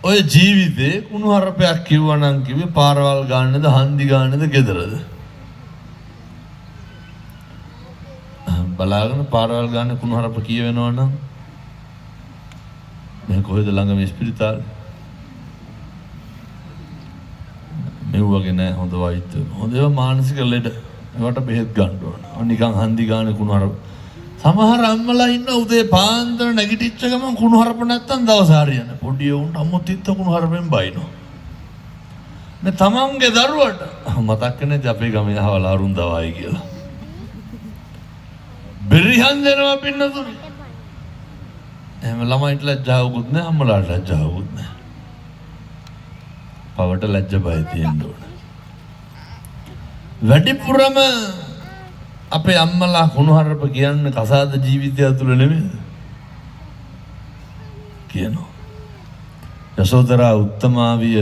ඔය ජීවිතේ කුණුහරුපයක් කිව්වනම් කිව්වේ පාරවල් ගන්නද හන්දි ගන්නද ගෙදරද? බලාගෙන පාරවල් ගන්න කුණුහරුප කියවෙනවනම් මේ කොහෙද ළඟ මේ ස්පිරිතාලේ? මේ වගේ නෑ හොඳ වෛද්‍ය. හොඳ ඒවා මානසික ලෙඩ. ඒවට බෙහෙත් ගන්න ඕන. නිකන් හන්දි ගන්න කුණුහරුප. සමහර අම්මලා ඉන්න උදේ පාන්දර නැගිටිච්ච ගමන් කුණුහරුප නැත්තම් දවස හරියන්නේ. පොඩි උන්ට අම්මුතිත්ත කුණුහරුපෙන් බයිනෝ. මේ තමන්ගේ දරුවට මතක් නැහැ අපේ ගමේ අහවල අරුන්දවයි කියලා. බෙරිහන් දෙනවා පින්නතුනි. එහෙම ළමයිට ලැජ්ජාවකුත් නැහැ අම්මලාට ලැජ්ජාවකුත් නැහැ. පවට ලැජ්ජ බය තියෙන්න ඕන. වැඩිපුරම අපේ අම්මලා කුණුහරුප කියන්නේ කසාද ජීවිතය තුළ නෙමෙයි කියනවා. යසෝදරා උත්තමාවිය